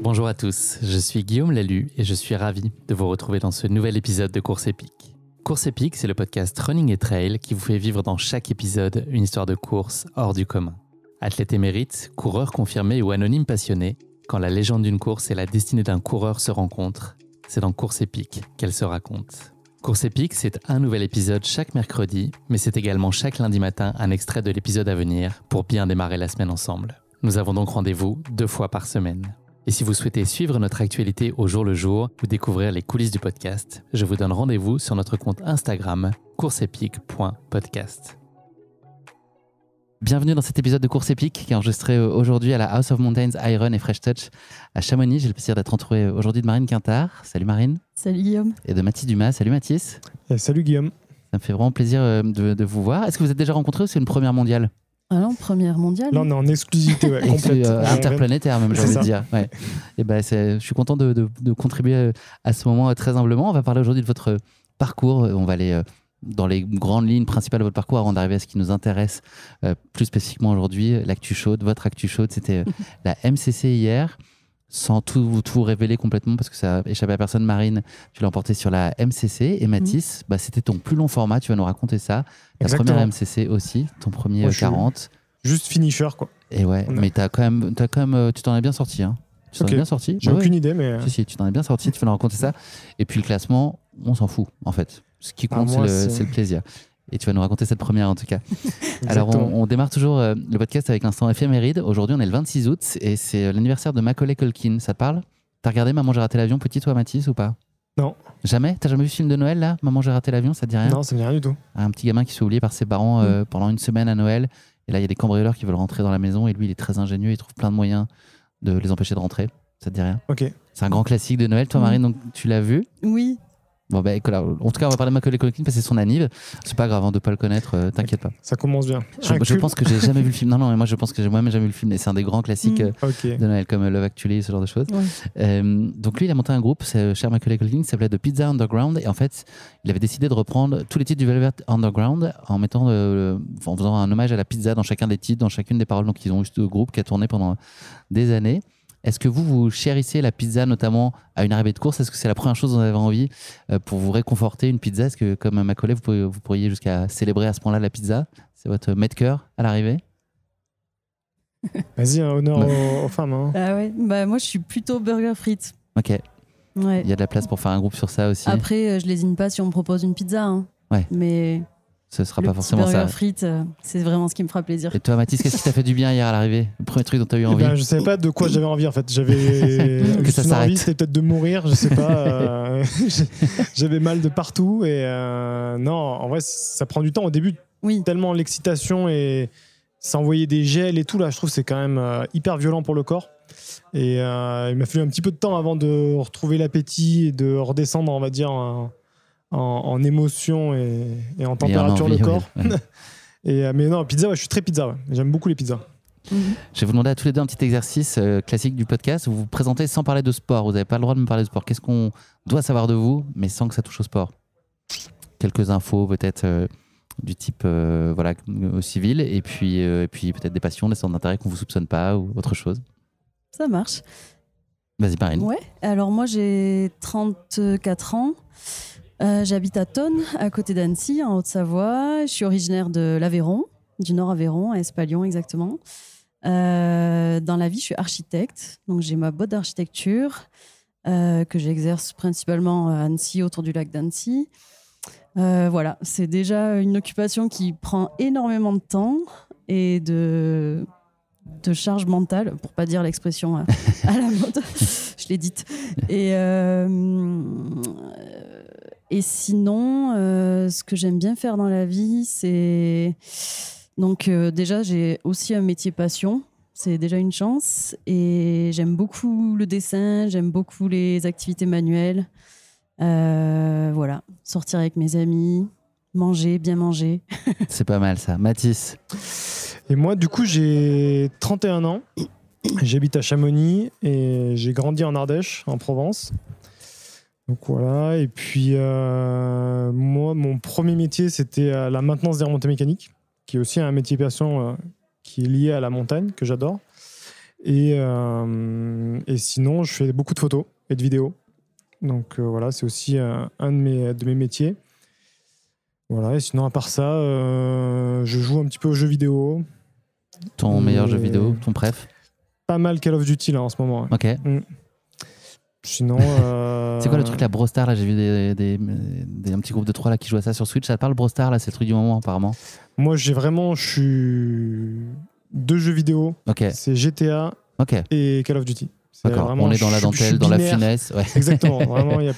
Bonjour à tous, je suis Guillaume Lalu et je suis ravi de vous retrouver dans ce nouvel épisode de Course Épique. Course Épique, c'est le podcast Running et Trail qui vous fait vivre dans chaque épisode une histoire de course hors du commun. Athlète émérite, coureur confirmé ou anonyme passionné, quand la légende d'une course et la destinée d'un coureur se rencontrent, c'est dans Course Épique qu'elle se raconte. Course Épique, c'est un nouvel épisode chaque mercredi, mais c'est également chaque lundi matin un extrait de l'épisode à venir pour bien démarrer la semaine ensemble. Nous avons donc rendez-vous 2 fois par semaine. Et si vous souhaitez suivre notre actualité au jour le jour ou découvrir les coulisses du podcast, je vous donne rendez-vous sur notre compte Instagram courseepique.podcast. Bienvenue dans cet épisode de Course Épique qui est enregistré aujourd'hui à la House of Mountains Iron et Fresh Touch à Chamonix. J'ai le plaisir d'être entouré aujourd'hui de Marine Quintard. Salut Marine. Salut Guillaume. Et de Mathis Dumas. Salut Mathis. Salut Guillaume. Ça me fait vraiment plaisir de vous voir. Est-ce que vous êtes déjà rencontrés ou c'est une première mondiale ? Ah non, première mondiale. Là, on est en exclusivité, complète. Interplanétaire même, j'ai envie de dire. Ouais. Et je suis content de contribuer à ce moment très humblement. On va parler aujourd'hui de votre parcours. On va aller dans les grandes lignes principales de votre parcours avant d'arriver à ce qui nous intéresse plus spécifiquement aujourd'hui, l'actu chaude. Votre actu chaude, c'était la MCC hier. Sans tout révéler complètement parce que ça a échappé à personne, Marine, tu l'as emporté sur la MCC. Et Mathis, c'était ton plus long format, tu vas nous raconter ça. Ta Exactement. première MCC aussi, ton premier 40. Juste finisher, quoi. Et ouais, mais tu t'en es bien sorti. Hein. Tu t'en es bien sorti. J'ai aucune idée, mais... Si, tu t'en es bien sorti, tu vas nous raconter ça. Et puis le classement, on s'en fout, en fait. Ce qui compte, c'est le plaisir. Et tu vas nous raconter cette première en tout cas. Alors on démarre toujours le podcast avec l'instant éphéméride. Aujourd'hui on est le 26 août et c'est l'anniversaire de Macaulay Culkin. Ça te parle ? T'as regardé Maman j'ai raté l'avion petit toi Mathis ou pas ? Non. Jamais ? T'as jamais vu ce film de Noël là ? Maman j'ai raté l'avion, ça te dit rien ? Non, ça me dit rien du tout. Un petit gamin qui se fait oublier par ses parents pendant une semaine à Noël. Et là il y a des cambrioleurs qui veulent rentrer dans la maison et lui il est très ingénieux, il trouve plein de moyens de les empêcher de rentrer. Ça te dit rien ? Ok. C'est un grand classique de Noël. Toi Marine, donc, tu l'as vu ? Oui. Bon, en tout cas, on va parler de Macaulay Culkin parce que c'est son anniv. C'est pas grave de ne pas le connaître, t'inquiète pas. Ça commence bien. Je pense que j'ai jamais vu le film. Non, mais moi, je pense que j'ai moi-même jamais vu le film. Et c'est un des grands classiques de Noël, comme Love Actually, ce genre de choses. Ouais. Donc, lui, il a monté un groupe, cher Macaulay Culkin, qui s'appelait The Pizza Underground. Et en fait, il avait décidé de reprendre tous les titres du Velvet Underground en faisant un hommage à la pizza dans chacun des titres, dans chacune des paroles. Donc, ils ont eu ce groupe qui a tourné pendant des années. Est-ce que vous chérissez la pizza, notamment à une arrivée de course ? Est-ce que c'est la première chose dont vous avez envie pour vous réconforter, une pizza ? Est-ce que, comme Macaulay, vous pourriez jusqu'à célébrer à ce point-là la pizza ? C'est votre maître-cœur à l'arrivée ? Vas-y, honneur aux femmes. Hein. Ah ouais. Moi, je suis plutôt burger frites. Ok. Ouais. Il y a de la place pour faire un groupe sur ça aussi. Après, je lésine pas si on me propose une pizza. Hein. Ouais. Mais... ce sera pas forcément ça. Le burger frites, c'est vraiment ce qui me fera plaisir. Et toi, Mathis, qu'est-ce qui t'a fait du bien hier à l'arrivée ? Le premier truc dont tu as eu envie ? Je savais pas de quoi j'avais envie en fait. J'avais que ça s'arrête. envie, c'était peut-être de mourir, je sais pas. J'avais mal de partout et non, en vrai, ça prend du temps au début. Oui. Tellement l'excitation et s'envoyer des gels et tout là, je trouve que c'est quand même hyper violent pour le corps. Et il m'a fallu un petit peu de temps avant de retrouver l'appétit et de redescendre, on va dire. En émotion et en température le corps. Ouais. Mais non, pizza, je suis très pizza. Ouais. J'aime beaucoup les pizzas. Je vais vous demander à tous les deux un petit exercice classique du podcast. Vous vous présentez sans parler de sport. Vous n'avez pas le droit de me parler de sport. Qu'est-ce qu'on doit savoir de vous, mais sans que ça touche au sport ? Quelques infos peut-être du type au civil et puis peut-être des passions, des centres d'intérêt qu'on ne vous soupçonne pas ou autre chose. Ça marche. Vas-y, Marine. Ouais. Alors moi, j'ai 34 ans. J'habite à Thônes, à côté d'Annecy, en Haute-Savoie. Je suis originaire de l'Aveyron, du Nord Aveyron, à Espalion exactement. Dans la vie, je suis architecte, donc j'ai ma boîte d'architecture que j'exerce principalement à Annecy, autour du lac d'Annecy. Voilà, c'est déjà une occupation qui prend énormément de temps et de charge mentale, pour pas dire l'expression à la mode, je l'ai dite. Et sinon, ce que j'aime bien faire dans la vie, c'est... Donc déjà, j'ai aussi un métier passion, c'est déjà une chance. Et j'aime beaucoup le dessin, j'aime beaucoup les activités manuelles. Voilà, sortir avec mes amis, manger, bien manger. C'est pas mal ça. Mathis ? Et moi, du coup, j'ai 31 ans. J'habite à Chamonix et j'ai grandi en Ardèche, en Provence. Donc voilà. Et puis, moi, mon premier métier, c'était la maintenance des remontées mécaniques, qui est aussi un métier passion qui est lié à la montagne, que j'adore. Et sinon, je fais beaucoup de photos et de vidéos. Donc voilà, c'est aussi un de mes métiers. Voilà, et sinon, à part ça, je joue un petit peu aux jeux vidéo. Ton meilleur jeu vidéo, ton préf? Pas mal Call of Duty là en ce moment. Ok. Sinon. C'est quoi le truc là, Brawl Stars là? J'ai vu un petit groupe de 3 là qui jouent à ça sur Switch. Ça te parle Brawl Stars là? C'est le truc du moment apparemment. Moi, je suis 2 jeux vidéo. Ok. C'est GTA et Call of Duty. D'accord. On est dans la dentelle, dans la finesse. Ouais. Exactement. Vraiment, il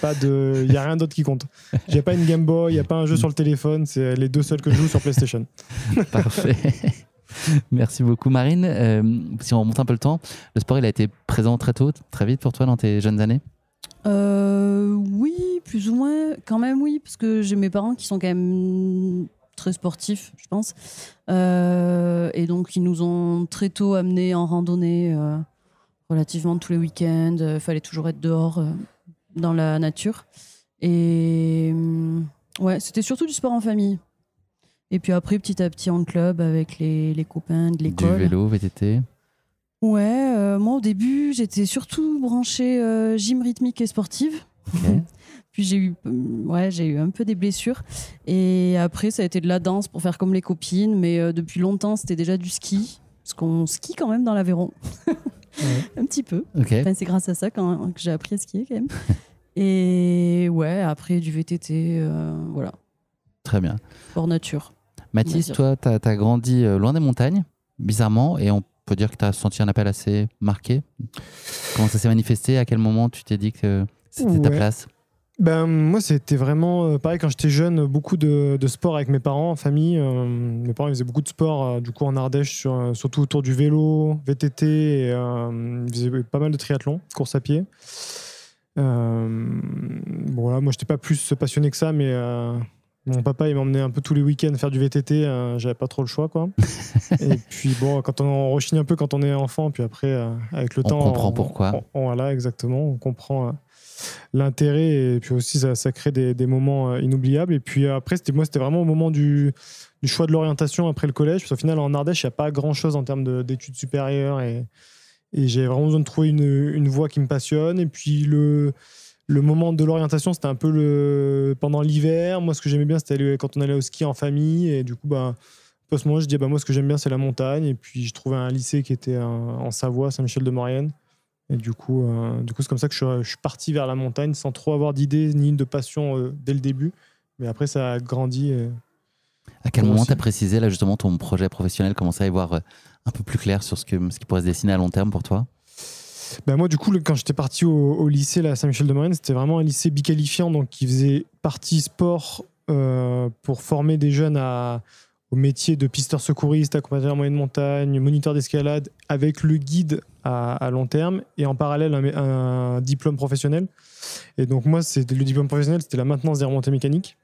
n'y a rien d'autre qui compte. J'ai pas une Game Boy, il n'y a pas un jeu sur le téléphone. C'est les 2 seuls que je joue sur PlayStation. Parfait. Merci beaucoup Marine. Si on remonte un peu le temps, le sport il a été présent très tôt, très vite pour toi dans tes jeunes années? Oui, plus ou moins. Quand même oui, parce que j'ai mes parents qui sont quand même très sportifs, je pense. Et donc ils nous ont très tôt amenés en randonnée, relativement tous les week-ends. Il fallait toujours être dehors dans la nature. Et ouais, c'était surtout du sport en famille. Et puis après, petit à petit, en club avec les copains de l'école. Du vélo, VTT? Ouais, moi au début, j'étais surtout branchée gym rythmique et sportive. Okay. Puis j'ai eu un peu des blessures. Et après, ça a été de la danse pour faire comme les copines. Mais depuis longtemps, c'était déjà du ski. Parce qu'on skie quand même dans l'Aveyron. Un petit peu. Okay. Enfin, c'est grâce à ça que j'ai appris à skier quand même. Et ouais, après du VTT, voilà. Très bien. Hors nature. Mathis, toi, tu as grandi loin des montagnes, bizarrement, et on peut dire que tu as senti un appel assez marqué. Comment ça s'est manifesté? À quel moment tu t'es dit que c'était ta place? Moi, c'était vraiment pareil quand j'étais jeune, beaucoup de sport avec mes parents en famille. Mes parents ils faisaient beaucoup de sport du coup en Ardèche, surtout autour du vélo, VTT, et ils faisaient pas mal de triathlon, course à pied. Voilà, moi, j'étais pas plus passionné que ça, mais mon papa il m'emmenait un peu tous les week-ends faire du VTT, j'avais pas trop le choix quoi. Et puis bon, quand on rechigne un peu quand on est enfant, puis après avec le temps on comprend pourquoi. Voilà, exactement, on comprend l'intérêt, et puis aussi ça crée des moments inoubliables. Et puis après c'était vraiment au moment du choix de l'orientation après le collège, parce qu'au final en Ardèche il n'y a pas grand chose en termes d'études supérieures, et j'avais vraiment besoin de trouver une voie qui me passionne. Et puis le moment de l'orientation, c'était un peu pendant l'hiver. Moi, ce que j'aimais bien, c'était quand on allait au ski en famille. Et du coup, à ce moment, je dis, moi, ce que j'aime bien, c'est la montagne. Et puis, je trouvais un lycée qui était en Savoie, Saint-Michel-de-Maurienne. Et du coup, c'est comme ça que je suis parti vers la montagne, sans trop avoir d'idées ni de passion dès le début. Mais après, ça a grandi. À quel moment tu as précisé, là, justement, ton projet professionnel, commençait à y voir un peu plus clair sur ce qui pourrait se dessiner à long terme pour toi? Moi, du coup, quand j'étais parti au lycée à Saint-Michel-de-Maurienne, c'était vraiment un lycée biqualifiant, donc qui faisait partie sport pour former des jeunes au métier de pisteur secouriste, accompagnateur en moyenne montagne, moniteur d'escalade, avec le guide à long terme, et en parallèle un diplôme professionnel. Et donc moi, le diplôme professionnel, c'était la maintenance des remontées mécaniques.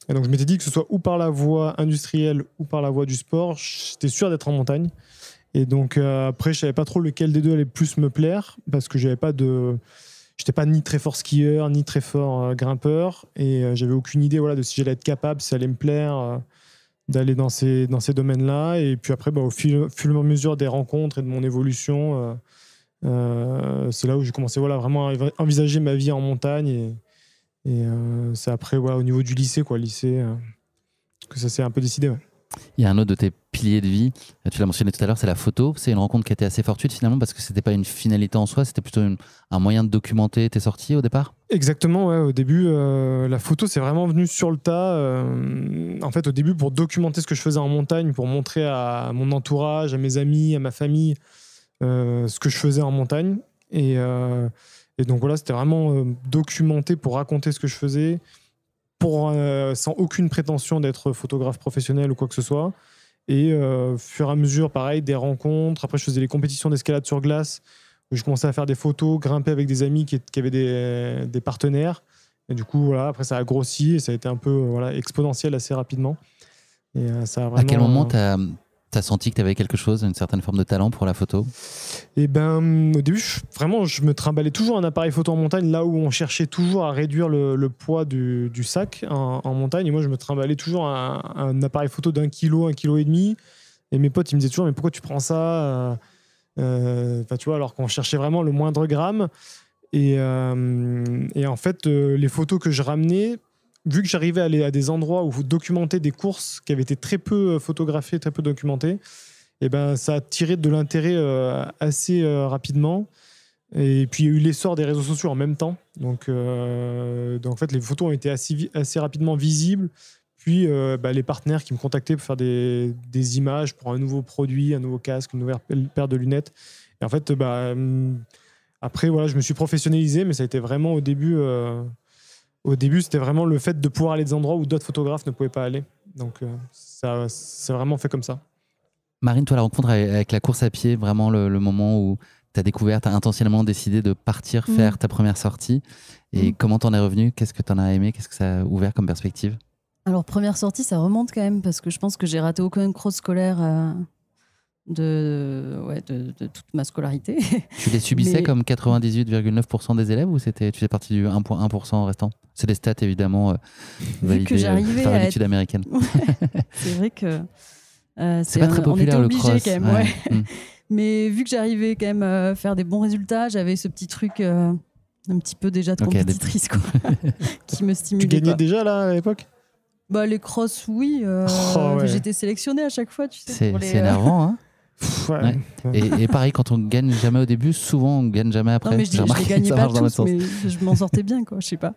Et donc je m'étais dit que ce soit ou par la voie industrielle ou par la voie du sport, j'étais sûr d'être en montagne. Et donc après, je savais pas trop lequel des deux allait plus me plaire, parce que j'étais pas ni très fort skieur ni très fort grimpeur, et j'avais aucune idée de si j'allais être capable, si ça allait me plaire d'aller dans ces domaines-là. Et puis après, au fur et à mesure des rencontres et de mon évolution, c'est là où j'ai commencé vraiment à envisager ma vie en montagne. Et c'est après au niveau du lycée, que ça s'est un peu décidé. Ouais. Il y a un autre de tes piliers de vie, tu l'as mentionné tout à l'heure, c'est la photo. C'est une rencontre qui a été assez fortuite finalement, parce que c'était pas une finalité en soi, c'était plutôt un moyen de documenter tes sorties au départ. Exactement, ouais. Au début, la photo, c'est vraiment venu sur le tas. En fait, au début, pour documenter ce que je faisais en montagne, pour montrer à mon entourage, à mes amis, à ma famille, ce que je faisais en montagne. Et donc voilà, c'était vraiment documenté pour raconter ce que je faisais, sans aucune prétention d'être photographe professionnel ou quoi que ce soit. Et fur et à mesure, pareil, des rencontres. Après, je faisais les compétitions d'escalade sur glace, où je commençais à faire des photos, grimper avec des amis qui avaient des partenaires. Et du coup, après, ça a grossi et ça a été un peu exponentiel assez rapidement. Et ça a vraiment, à quel moment t'as senti que tu avais quelque chose, une certaine forme de talent pour la photo? Et au début, je me trimballais toujours un appareil photo en montagne, là où on cherchait toujours à réduire le poids du sac en montagne. Et moi, je me trimballais toujours un appareil photo d'1 kg, 1,5 kg. Et mes potes, ils me disaient toujours, mais pourquoi tu prends ça? Tu vois, alors qu'on cherchait vraiment le moindre gramme. Et en fait, les photos que je ramenais, vu que j'arrivais à aller à des endroits où vous documentez des courses qui avaient été très peu photographiées, très peu documentées, et ben, ça a tiré de l'intérêt assez rapidement. Et puis, il y a eu l'essor des réseaux sociaux en même temps. Donc en fait, les photos ont été assez rapidement visibles. Puis, les partenaires qui me contactaient pour faire des images pour un nouveau produit, un nouveau casque, une nouvelle paire de lunettes. Et en fait, après, voilà, je me suis professionnalisé, mais ça a été vraiment au début... Au début, c'était vraiment le fait de pouvoir aller à des endroits où d'autres photographes ne pouvaient pas aller. Donc, ça c'est vraiment fait comme ça. Marine, toi, la rencontre avec la course à pied, vraiment le moment où tu as découvert, tu as intentionnellement décidé de partir faire ta première sortie. Et comment t'en es revenu? Qu'est-ce que t'en as aimé? Qu'est-ce que ça a ouvert comme perspective? Alors, première sortie, ça remonte quand même, parce que je pense que j'ai raté aucun cross scolaire de toute ma scolarité. Tu les subissais comme 98,9% des élèves, ou tu fais partie du 1,1% restant? C'est des stats évidemment validées par une étude américaine. Ouais, c'est vrai que c'est pas très populaire le cross. Quand même, ouais. Mais vu que j'arrivais quand même à faire des bons résultats, j'avais ce petit truc un petit peu déjà de compétitrice quoi, qui me stimulait. Tu gagnais déjà là à l'époque? Les crosses, oui. J'étais sélectionnée à chaque fois, tu sais. C'est énervant, hein. Ouais. Et pareil, quand on gagne jamais au début, souvent on gagne jamais après. Non, mais je les gagnais pas tous, mais je m'en sortais bien, quoi, je sais pas.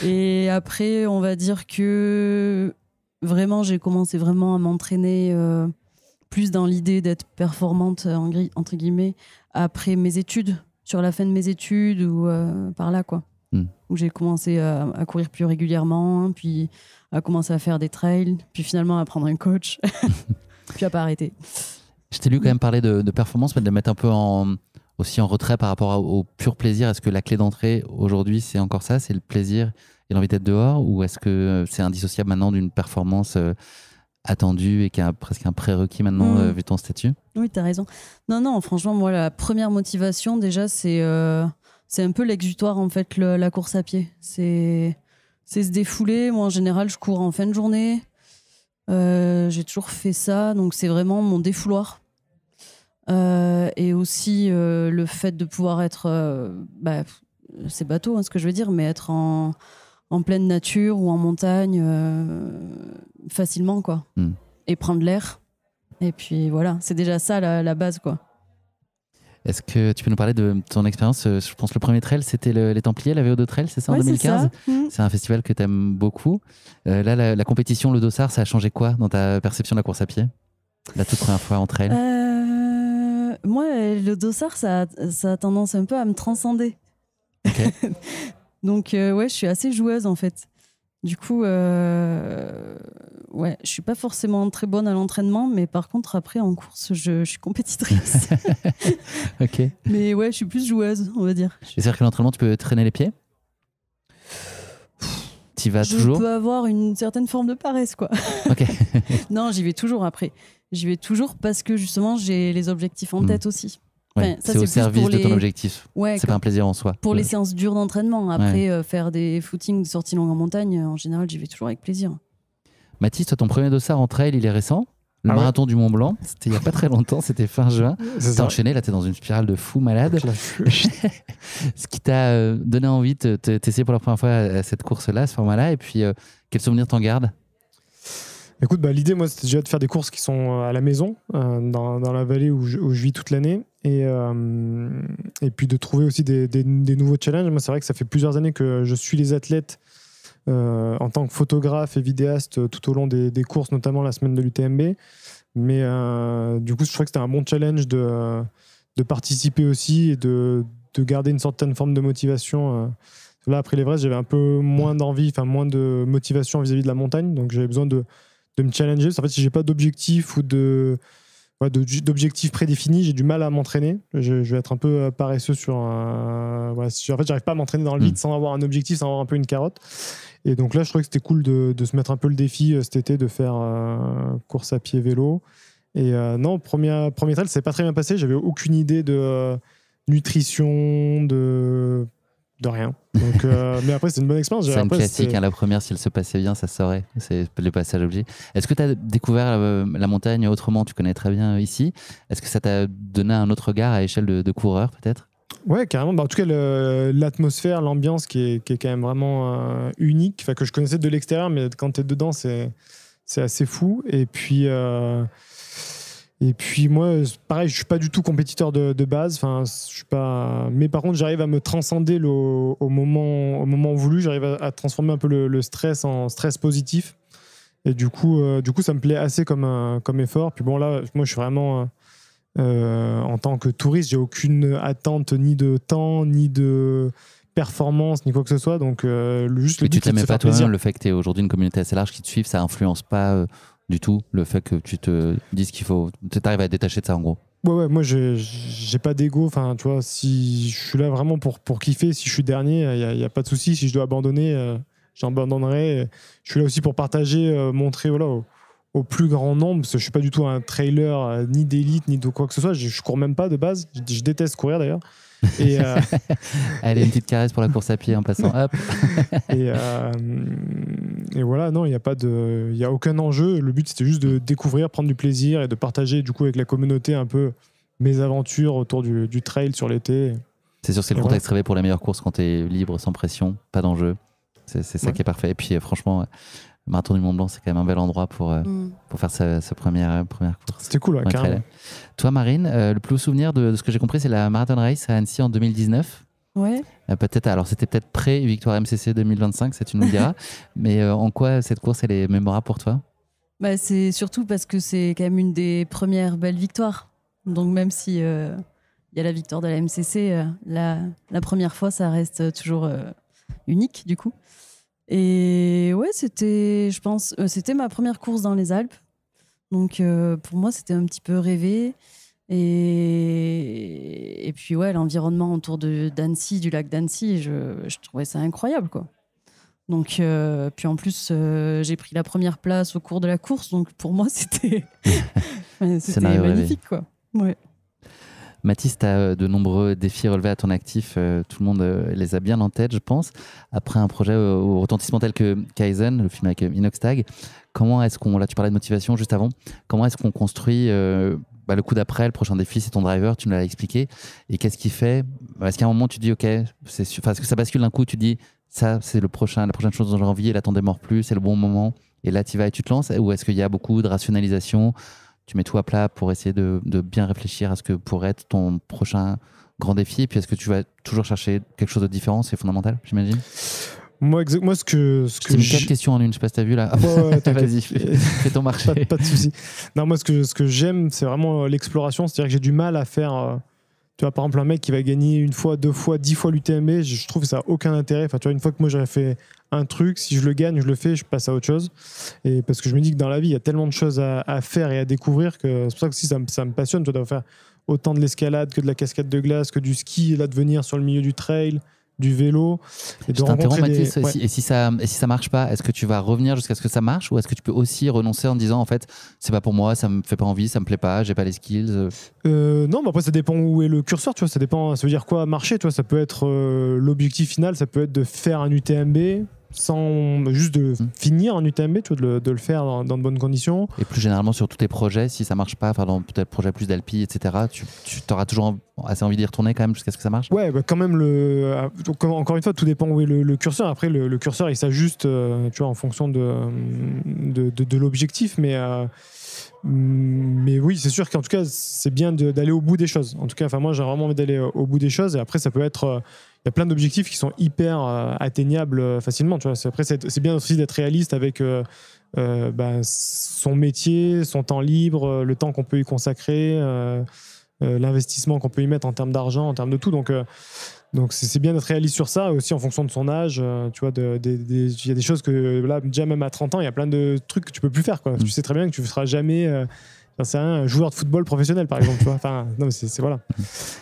Et après, on va dire que vraiment, j'ai commencé vraiment à m'entraîner plus dans l'idée d'être performante, entre guillemets, après mes études, sur la fin de mes études ou par là, quoi. Où j'ai commencé à courir plus régulièrement, puis à commencer à faire des trails, puis finalement à prendre un coach, puis à pas arrêter. Je t'ai lu quand même parler de performance, mais de la mettre un peu aussi en retrait par rapport au pur plaisir. Est-ce que la clé d'entrée aujourd'hui, c'est encore ça? C'est le plaisir et l'envie d'être dehors? Ou est-ce que c'est indissociable maintenant d'une performance attendue et qui a presque un prérequis maintenant vu ton statut? Oui, tu as raison. Non, franchement, moi, la première motivation, déjà, c'est un peu l'exutoire, en fait, la course à pied. C'est se défouler. Moi, en général, je cours en fin de journée. J'ai toujours fait ça, donc c'est vraiment mon défouloir. Et aussi le fait de pouvoir être, c'est bateau hein, ce que je veux dire, mais être en pleine nature ou en montagne facilement, quoi. Et prendre l'air. Et puis voilà, c'est déjà ça la base, quoi. Est-ce que tu peux nous parler de ton expérience? Je pense que le premier trail, c'était les Templiers, la VO2 Trail, c'est ça, en 2015? C'est un festival que tu aimes beaucoup. Là, la compétition, le dossard, ça a changé quoi dans ta perception de la course à pied? La toute première fois en trail? Moi, le dossard, ça a tendance un peu à me transcender. Okay. Donc, je suis assez joueuse, en fait. Du coup, je suis pas forcément très bonne à l'entraînement, mais par contre, après, en course, je suis compétitrice. Ok. Mais ouais, je suis plus joueuse, on va dire. C'est-à-dire que l'entraînement, tu peux traîner les pieds? Tu y vas toujours? Je peux avoir une certaine forme de paresse, quoi. Ok. Non, j'y vais toujours après. J'y vais toujours parce que justement, j'ai les objectifs en tête aussi. Ouais, ça, c'est au service de ton objectif. Ouais, c'est pas un plaisir en soi. Pour les séances dures d'entraînement. Après, faire des footings, des sorties longues en montagne, en général, j'y vais toujours avec plaisir. Mathis, toi, ton premier dossard en trail, il est récent. Le marathon du Mont Blanc, c'était il n'y a pas très longtemps, c'était fin juin. T'es enchaîné, là, t'es dans une spirale de fou malade. Ce qui t'a donné envie de t'essayer pour la première fois à cette course-là, à ce format-là. Et puis, quel souvenir t'en gardes? Écoute, l'idée, moi, c'était déjà de faire des courses qui sont à la maison, dans la vallée où je vis toute l'année. Et puis de trouver aussi des nouveaux challenges. Moi, c'est vrai que ça fait plusieurs années que je suis les athlètes en tant que photographe et vidéaste tout au long des courses, notamment la semaine de l'UTMB. Mais du coup, je trouvais que c'était un bon challenge de participer aussi et de garder une certaine forme de motivation. Là, après l'Everest, j'avais un peu moins d'envie, moins de motivation vis-à-vis de la montagne. Donc, j'avais besoin de me challenger. En fait, si j'ai pas d'objectif ou d'objectifs prédéfinis, j'ai du mal à m'entraîner. Je vais être un peu paresseux en fait, j'arrive pas à m'entraîner dans le vide sans avoir un objectif, sans avoir un peu une carotte. Et donc là, je trouvais que c'était cool de se mettre un peu le défi cet été de faire course à pied vélo. Et non, premier trail, ça s'est pas très bien passé. J'avais aucune idée de nutrition, de de rien. Donc, mais après, c'est une bonne expérience. C'est une Après, classique, hein, la première, si elle se passait bien, ça se saurait. C'est le passage obligé. Est-ce que tu as découvert la montagne autrement? Tu connais très bien ici. Est-ce que ça t'a donné un autre regard à échelle de coureur, peut-être? Ouais, carrément. Bah, en tout cas, l'atmosphère, l'ambiance qui est quand même vraiment unique, que je connaissais de l'extérieur, mais quand tu es dedans, c'est assez fou. Et puis moi, pareil, je suis pas du tout compétiteur de base. Enfin, je suis pas. Mais par contre, j'arrive à me transcender au moment voulu. J'arrive à transformer un peu le stress en stress positif. Et du coup, ça me plaît assez comme effort. Puis bon, là, moi, je suis vraiment en tant que touriste, j'ai aucune attente ni de temps, ni de performance, ni quoi que ce soit. Donc, juste le but, tu te la c'est de mets se pas faire toi-même, plaisir. le fait que tu aies aujourd'hui une communauté assez large qui te suive, ça influence pas du tout le fait que tu te dises qu'il faut. Tu arrives à te détacher de ça en gros. Ouais, moi j'ai pas d'ego. Enfin, tu vois, si je suis là vraiment pour kiffer, si je suis dernier, il y a pas de souci. Si je dois abandonner, j'abandonnerai. Je suis là aussi pour partager, montrer voilà, au plus grand nombre, parce que je suis pas du tout un trailer ni d'élite, ni de quoi que ce soit. Je cours même pas de base. Je déteste courir d'ailleurs. Et, Allez, une petite caresse pour la course à pied en passant. Hop. et voilà, non, il y a aucun enjeu. Le but, c'était juste de découvrir, prendre du plaisir et de partager du coup avec la communauté un peu mes aventures autour du trail sur l'été. C'est sûr, c'est le contexte rêvé pour la meilleure course quand tu es libre, sans pression, pas d'enjeu. C'est ça qui est parfait. Et puis franchement, le marathon du Mont Blanc, c'est quand même un bel endroit pour faire sa première course. C'était cool, carrément. Toi, Marine, le plus haut souvenir de ce que j'ai compris, c'est la Marathon Race à Annecy en 2019. Ouais. Alors, c'était peut-être pré-Victoire MCC 2025, ça tu nous le diras. Mais en quoi cette course, elle est mémorable pour toi? Bah, c'est surtout parce que c'est quand même une des premières belles victoires. Donc même si y a la victoire de la MCC, la première fois, ça reste toujours unique du coup. Et ouais, je pense, c'était ma première course dans les Alpes. Donc pour moi, c'était un petit peu rêvé. Et puis ouais, l'environnement autour d'Annecy, du lac d'Annecy, je trouvais ça incroyable, quoi. Donc puis en plus, j'ai pris la première place au cours de la course. Donc pour moi, c'était magnifique, quoi. Ouais. Mathis, tu as de nombreux défis relevés à ton actif. Tout le monde les a bien en tête, je pense. Après un projet au retentissement tel que Kaizen, le film avec Inoxtag, comment est-ce qu'on... Là, tu parlais de motivation juste avant. Comment est-ce qu'on construit le coup d'après, le prochain défi, c'est ton driver, tu nous l'as expliqué. Et qu'est-ce qui fait... Est-ce qu'à un moment, tu te dis, OK, est-ce que ça bascule d'un coup, tu te dis, ça, c'est la prochaine chose dont j'ai envie, et là, t'en démords plus, c'est le bon moment, et là, tu vas et tu te lances? Ou est-ce qu'il y a beaucoup de rationalisation? Tu mets tout à plat pour essayer de bien réfléchir à ce que pourrait être ton prochain grand défi. Et puis, est-ce que tu vas toujours chercher quelque chose de différent? C'est fondamental, j'imagine. Moi, ce que c'est une 4 questions en une, je sais pas si t'as vu là. Ouais, vas-y, fais ton marché. Pas de souci. Non, moi, ce que j'aime, c'est vraiment l'exploration. C'est-à-dire que j'ai du mal à faire. Tu vois, par exemple, un mec qui va gagner 1 fois, 2 fois, 10 fois l'UTMB, je trouve que ça n'a aucun intérêt. Enfin, tu vois, une fois que moi j'aurais fait un truc, si je le gagne, je le fais, je passe à autre chose. Et parce que je me dis que dans la vie, il y a tellement de choses à faire et à découvrir que c'est pour ça que si ça me passionne. Tu dois faire autant de l'escalade que de la cascade de glace, que du ski, et là de venir sur le milieu du trail, du vélo. Et je t'interromps, Mathis. Et si ça marche pas, est-ce que tu vas revenir jusqu'à ce que ça marche, ou est-ce que tu peux aussi renoncer en disant en fait c'est pas pour moi, ça me fait pas envie, ça me plaît pas, j'ai pas les skills? Non, mais après ça dépend où est le curseur, tu vois. Ça dépend, ça veut dire quoi marcher, tu vois. Ça peut être l'objectif final, ça peut être de faire un UTMB sans juste de finir en UTMB, tu vois, de le faire dans de bonnes conditions. Et plus généralement sur tous tes projets, si ça marche pas, enfin dans peut-être projet plus d'Alpi, etc., tu auras toujours assez envie d'y retourner quand même jusqu'à ce que ça marche? Ouais, quand même, encore une fois, tout dépend où est le curseur. Après, le curseur, il s'ajuste tu vois, en fonction de l'objectif, mais oui, c'est sûr qu'en tout cas, c'est bien d'aller au bout des choses. En tout cas, moi, j'ai vraiment envie d'aller au bout des choses. Et après, ça peut être... Il y a plein d'objectifs qui sont hyper atteignables facilement. Tu vois. Après, c'est bien aussi d'être réaliste avec son métier, son temps libre, le temps qu'on peut y consacrer, l'investissement qu'on peut y mettre en termes d'argent, en termes de tout. Donc c'est bien d'être réaliste sur ça, aussi en fonction de son âge. Tu vois, il y a des choses que là, déjà même à 30 ans, il y a plein de trucs que tu peux plus faire, quoi. Tu sais très bien que tu ne seras jamais un joueur de football professionnel, par exemple. Tu vois. Enfin, non, mais c'est voilà.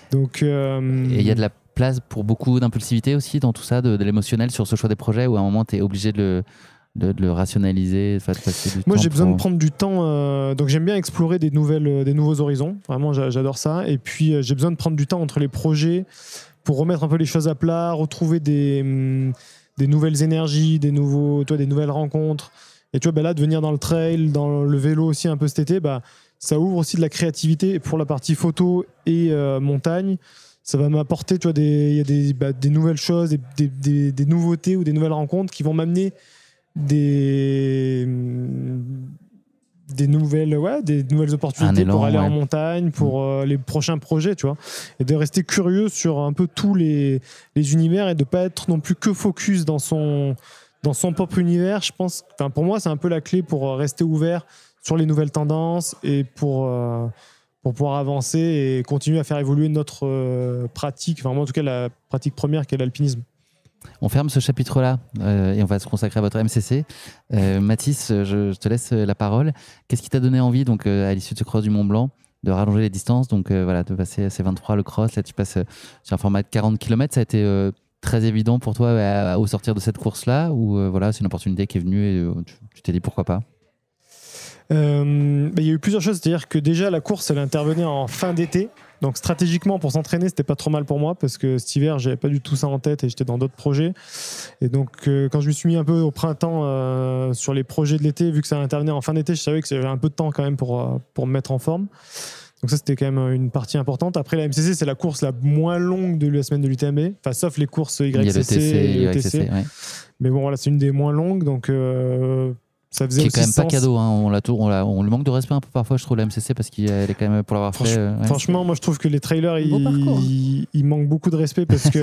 Donc, et il y a de la place pour beaucoup d'impulsivité aussi dans tout ça, de l'émotionnel sur ce choix des projets, où à un moment tu es obligé de de le rationaliser, de passer du Moi, temps j'ai besoin de pour- prendre du temps. Donc, j'aime bien explorer des nouveaux horizons. Vraiment, j'adore ça. Et puis, j'ai besoin de prendre du temps entre les projets pour remettre un peu les choses à plat, retrouver des nouvelles énergies, des nouvelles rencontres. Et tu vois, là, de venir dans le trail, dans le vélo aussi un peu cet été, ça ouvre aussi de la créativité pour la partie photo et montagne. Ça va m'apporter, tu vois, il y a des nouvelles choses, des nouveautés ou des nouvelles rencontres qui vont m'amener des nouvelles opportunités élan, pour aller ouais. en montagne, pour les prochains projets, tu vois, et de rester curieux sur un peu tous les univers et de pas être non plus que focus dans son propre univers. Je pense, pour moi, c'est un peu la clé pour rester ouvert sur les nouvelles tendances et pour pouvoir avancer et continuer à faire évoluer notre pratique, moi en tout cas la pratique première qui est l'alpinisme. On ferme ce chapitre-là et on va se consacrer à votre MCC. Mathis, je te laisse la parole. Qu'est-ce qui t'a donné envie, donc, à l'issue de ce cross du Mont Blanc, de rallonger les distances, donc de passer à C23 le cross, là tu passes sur un format de 40 km, ça a été très évident pour toi au sortir de cette course-là, ou c'est une opportunité qui est venue et tu t'es dit pourquoi pas? Il y a eu plusieurs choses, c'est-à-dire que déjà la course elle intervenait en fin d'été, donc stratégiquement pour s'entraîner c'était pas trop mal pour moi parce que cet hiver j'avais pas du tout ça en tête et j'étais dans d'autres projets, et donc quand je me suis mis un peu au printemps sur les projets de l'été, vu que ça intervenait en fin d'été, je savais que j'avais un peu de temps quand même pour me mettre en forme, donc ça c'était quand même une partie importante. Après la MCC c'est la course la moins longue de la semaine de l'UTMB, sauf les courses YCC, Il y a le TC, et YCC, ouais. mais bon voilà, c'est une des moins longues, donc ça faisait qui est aussi quand même pas sens. cadeau, hein. On le manque de respect un peu parfois, je trouve, la MCC, parce qu'elle est quand même, pour l'avoir fait. Franchement, moi je trouve que les trailers Beau parcours. ils manquent beaucoup de respect parce que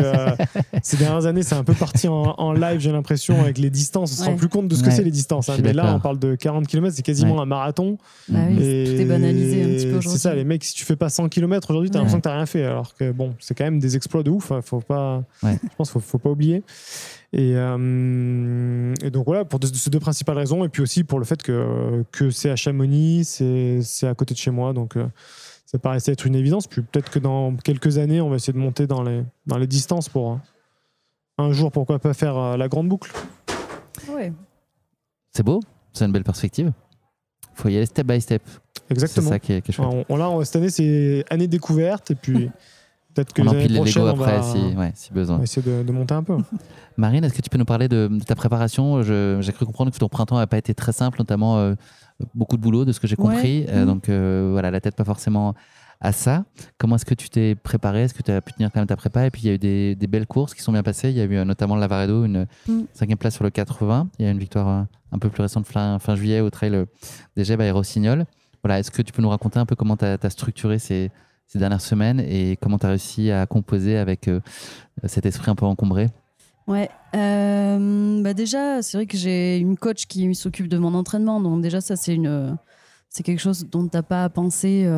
ces dernières années c'est un peu parti en live, j'ai l'impression, avec les distances. On se rend plus compte de ce que c'est les distances, hein. Mais là on parle de 40 km, c'est quasiment un marathon. Bah oui, Et tout est banalisé un petit peu aujourd'hui. c'est ça, les mecs, si tu fais pas 100 km aujourd'hui, t'as l'impression que t'as rien fait, alors que bon, c'est quand même des exploits de ouf, faut pas, je pense faut pas oublier. Et donc voilà, pour ces deux principales raisons, et puis aussi pour le fait que c'est à Chamonix, c'est à côté de chez moi, donc ça paraissait être une évidence. Puis peut-être que dans quelques années, on va essayer de monter dans les distances pour un jour, pourquoi pas faire la grande boucle. Ouais. C'est beau, c'est une belle perspective. Il faut y aller step by step. Exactement. C'est ça qui est chouette. Cette année, c'est année découverte, et puis peut-être que on les empile années les prochaines, Lego après, on va si besoin. essayer de monter un peu. Marine, est-ce que tu peux nous parler de ta préparation? J'ai cru comprendre que ton printemps n'a pas été très simple, notamment beaucoup de boulot, de ce que j'ai compris. Donc la tête pas forcément à ça. Comment est-ce que tu t'es préparé? Est-ce que tu as pu tenir quand même ta prépa? Et puis il y a eu des belles courses qui sont bien passées. Il y a eu notamment le Lavaredo, une 5e place sur le 80. Il y a une victoire un peu plus récente fin juillet au trail des Gèbes à Rossignol. Voilà, est-ce que tu peux nous raconter un peu comment tu as structuré ces dernières semaines et comment tu as réussi à composer avec cet esprit un peu encombré? Ouais, déjà, c'est vrai que j'ai une coach qui s'occupe de mon entraînement, donc déjà ça c'est quelque chose dont t'as pas à penser.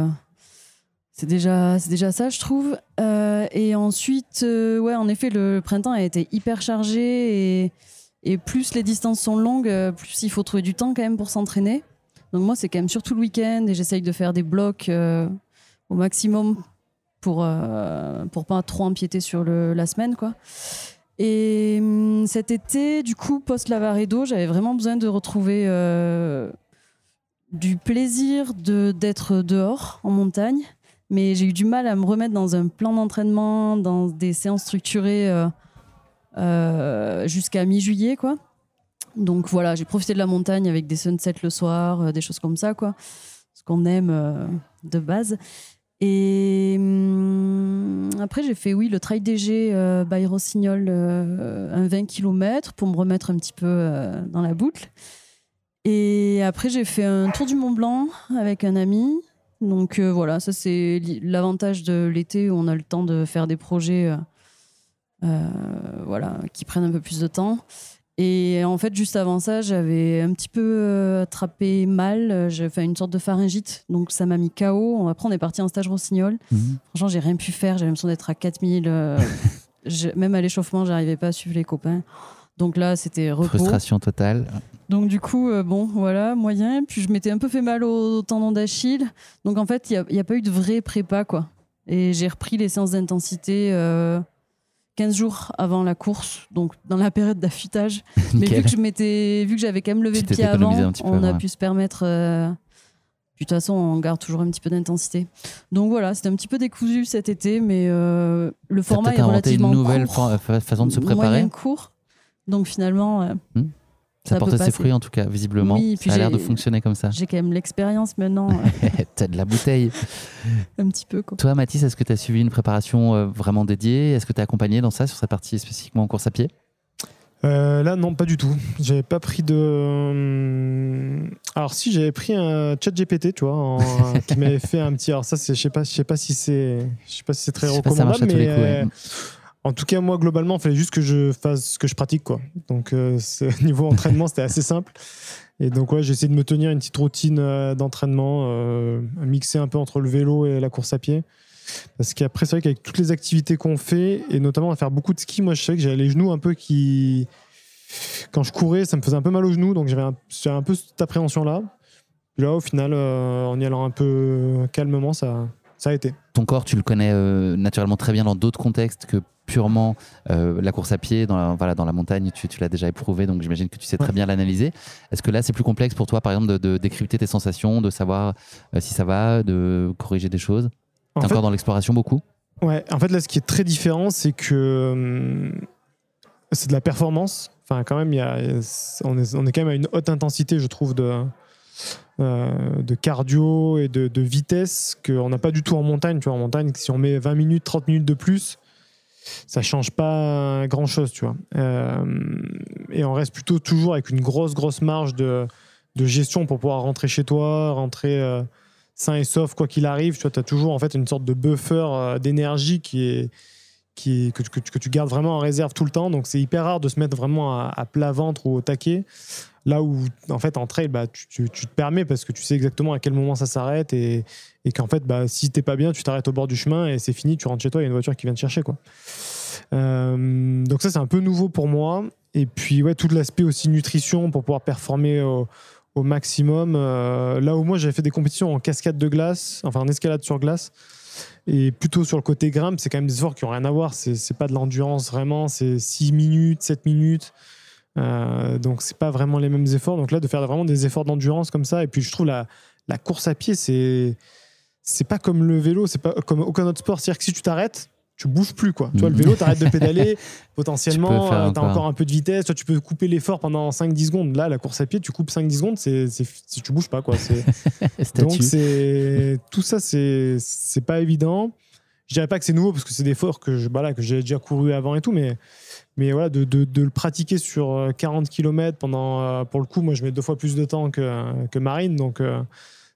C'est déjà ça, je trouve. Et ensuite, en effet, le printemps a été hyper chargé et plus les distances sont longues, plus il faut trouver du temps quand même pour s'entraîner. Donc moi, c'est quand même surtout le week-end et j'essaye de faire des blocs au maximum pour pas trop empiéter sur la semaine, quoi. Et cet été, du coup, post-Lavaredo, j'avais vraiment besoin de retrouver du plaisir d'être dehors, en montagne. Mais j'ai eu du mal à me remettre dans un plan d'entraînement, dans des séances structurées jusqu'à mi-juillet, quoi. Donc voilà, j'ai profité de la montagne avec des sunsets le soir, des choses comme ça, quoi. Ce qu'on aime de base. Et après, j'ai fait le Trail DG by Rossignol, un 20 km pour me remettre un petit peu dans la boucle. Et après, j'ai fait un tour du Mont Blanc avec un ami. Donc voilà, ça c'est l'avantage de l'été où on a le temps de faire des projets qui prennent un peu plus de temps. Et en fait, juste avant ça, j'avais un petit peu attrapé mal. J'ai fait une sorte de pharyngite, donc ça m'a mis KO. Après, on est parti en stage Rossignol. Franchement, j'ai rien pu faire. J'avais l'impression d'être à 4000. Même à l'échauffement, j'arrivais pas à suivre les copains. Donc là, c'était repos. Frustration totale. Donc du coup, moyen. Puis je m'étais un peu fait mal au tendon d'Achille. Donc en fait, il n'y a pas eu de vraie prépa, quoi. Et j'ai repris les séances d'intensité 15 jours avant la course, donc dans la période d'affûtage. Mais Nickel. vu que j'avais quand même levé Tu le pied t'es économisé avant, un petit peu, on a ouais. pu se permettre. Puis de toute façon, on garde toujours un petit peu d'intensité. Donc voilà, c'était un petit peu décousu cet été, mais le T'as format peut-être est inventé une relativement nouvelle court, façon de se préparer. moyen court. Donc finalement, Ça ça porte peut ses passer. fruits en tout cas, visiblement. Oui, puis ça a l'air de j'ai- fonctionner comme ça. j'ai quand même l'expérience maintenant, T'as de la bouteille. un petit peu. Quoi. Toi, Mathis, est-ce que tu as suivi une préparation vraiment dédiée? Est-ce que tu es accompagné dans ça, sur cette partie spécifiquement en course à pied? Là, non, pas du tout. J'avais pas pris de. Alors, si, j'avais pris un chat GPT, tu vois, qui m'avait fait un petit. Alors, ça, je sais pas si c'est très Je sais pas si ça marche recommandable, à tous les mais coups, ouais. en tout cas, moi, globalement, il fallait juste que je fasse ce que je pratique, quoi. Donc, niveau entraînement, c'était assez simple. Et donc, ouais, j'ai essayé de me tenir une petite routine d'entraînement, mixer un peu entre le vélo et la course à pied. Parce qu'après, c'est vrai qu'avec toutes les activités qu'on fait, et notamment à faire beaucoup de ski, moi, je savais que j'avais les genoux un peu qui. Quand je courais, ça me faisait un peu mal aux genoux, donc j'avais un peu cette appréhension-là. Puis là, au final, en y allant un peu calmement, ça a été. Ton corps, tu le connais naturellement très bien dans d'autres contextes que purement la course à pied, dans la montagne, tu l'as déjà éprouvé, donc j'imagine que tu sais très bien l'analyser. Est-ce que là, c'est plus complexe pour toi, par exemple, de décrypter tes sensations, de savoir si ça va, de corriger des choses? T'es encore dans l'exploration beaucoup? Ouais, en fait, là, ce qui est très différent, c'est que c'est de la performance. Enfin, quand même, on est quand même à une haute intensité, je trouve, de cardio et de vitesse qu'on n'a pas du tout en montagne. Tu vois, en montagne, si on met 20 minutes, 30 minutes de plus, ça change pas grand-chose, tu vois. Et on reste plutôt toujours avec une grosse marge de gestion pour pouvoir rentrer chez toi, rentrer sain et sauf quoi qu'il arrive. Tu vois, as toujours en fait une sorte de buffer d'énergie que tu gardes vraiment en réserve tout le temps. Donc c'est hyper rare de se mettre vraiment à plat ventre ou au taquet. Là où en fait en trail, tu te permets parce que tu sais exactement à quel moment ça s'arrête et qu'en fait si t'es pas bien, tu t'arrêtes au bord du chemin et c'est fini, tu rentres chez toi, il y a une voiture qui vient te chercher, quoi. Donc ça, c'est un peu nouveau pour moi. Et puis ouais, tout l'aspect aussi nutrition pour pouvoir performer au maximum. Là où moi j'avais fait des compétitions en cascade de glace, enfin en escalade sur glace, et plutôt sur le côté grimpe, c'est quand même des efforts qui n'ont rien à voir. C'est pas de l'endurance vraiment, c'est 6 minutes, 7 minutes. Donc c'est pas vraiment les mêmes efforts. Donc là, de faire vraiment des efforts d'endurance comme ça, et puis je trouve la course à pied, c'est pas comme le vélo, c'est pas comme aucun autre sport. C'est-à-dire que si tu t'arrêtes, tu bouges plus, quoi. Tu vois, le vélo, t'arrêtes de pédaler, potentiellement, t'as encore un peu de vitesse, toi, tu peux couper l'effort pendant 5-10 secondes. Là, la course à pied, tu coupes 5-10 secondes, tu bouges pas, quoi. Donc tout ça, c'est pas évident. Je dirais pas que c'est nouveau parce que c'est des efforts que j'ai déjà couru avant et tout, mais voilà, de le pratiquer sur 40 km pendant, pour le coup, moi je mets 2 fois plus de temps que Marine, donc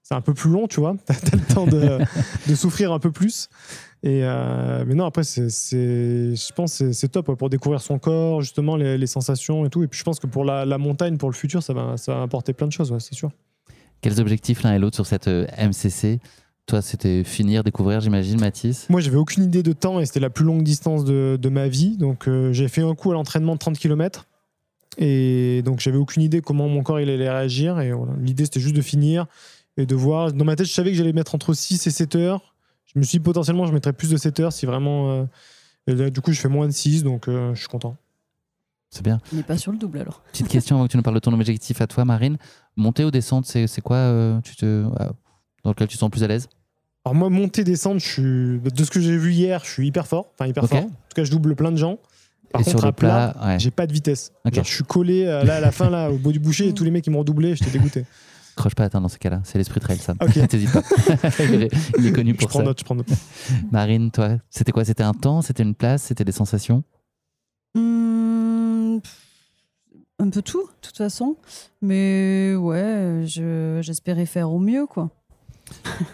c'est un peu plus long, tu vois. T'as le temps de souffrir un peu plus. Mais non, après, je pense que c'est top, ouais, pour découvrir son corps, justement, les sensations et tout. Et puis je pense que pour la montagne, pour le futur, ça va apporter plein de choses, ouais, c'est sûr. Quels objectifs l'un et l'autre sur cette MCC? Toi, c'était finir, découvrir, j'imagine, Mathis? Moi, j'avais aucune idée de temps et c'était la plus longue distance de ma vie. Donc, j'ai fait un coup à l'entraînement de 30 km. Et donc, j'avais aucune idée comment mon corps il allait réagir. Et voilà, l'idée, c'était juste de finir et de voir. Dans ma tête, je savais que j'allais mettre entre 6 et 7 heures. Je me suis dit, potentiellement, je mettrais plus de 7 heures si vraiment. Et là, du coup, je fais moins de 6, donc je suis content. C'est bien. On n'est pas sur le double alors. Petite question avant que tu nous parles de ton objectif à toi, Marine. Monter ou descendre, c'est quoi dans lequel tu te sens plus à l'aise? Alors moi, monter, descendre, de ce que j'ai vu hier, je suis hyper fort. Enfin, hyper fort. En tout cas, je double plein de gens. Par contre, sur le à plat, ouais. j'ai pas de vitesse. Okay. Genre, je suis collé là, à la fin, là, au bout du boucher, et tous les mecs qui m'ont redoublé, j'étais dégoûté. Croche pas dans ces cas-là, c'est l'esprit trail, ça. Ok. T'hésites pas. Il est connu pour ça. Je prends note. Marine, toi, c'était quoi? C'était un temps? C'était une place? C'était des sensations? Un peu tout, de toute façon. Mais ouais, j'espérais faire au mieux, quoi.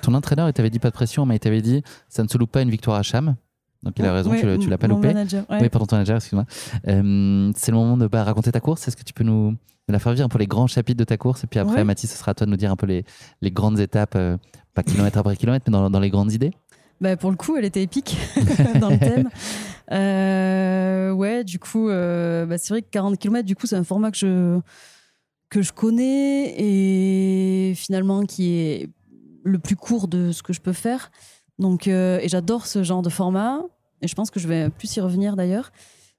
Ton entraîneur, il t'avait dit pas de pression, mais il t'avait dit ça ne se loupe pas une victoire à Cham. Donc il a raison, oui, tu l'as pas loupé. Manager, ouais. Oui, pardon, ton manager, excuse-moi. C'est le moment de raconter ta course. Est-ce que tu peux nous la faire vivre un peu les grands chapitres de ta course? Et puis après, Mathis, ce sera à toi de nous dire un peu les grandes étapes, pas kilomètre après kilomètre, mais dans les grandes idées. Bah, pour le coup, elle était épique dans le thème. Ouais, du coup, c'est vrai que 40 km, du coup, c'est un format que je connais et finalement qui est le plus court de ce que je peux faire. Donc, et j'adore ce genre de format. Et je pense que je vais plus y revenir d'ailleurs.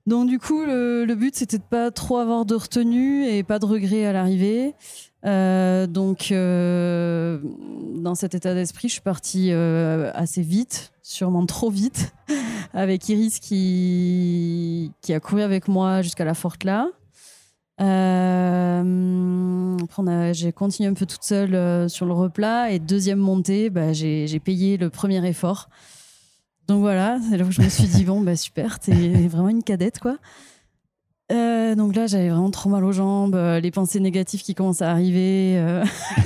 Donc du coup, le but, c'était de pas trop avoir de retenue et pas de regrets à l'arrivée. Donc, dans cet état d'esprit, je suis partie assez vite, sûrement trop vite, avec Iris qui a couru avec moi jusqu'à la Forclaz. Après, j'ai continué un peu toute seule sur le replat et deuxième montée, j'ai payé le premier effort. Donc voilà, c'est là où je me suis dit bon super, t'es vraiment une cadette quoi. Donc là, j'avais vraiment trop mal aux jambes, les pensées négatives qui commencent à arriver,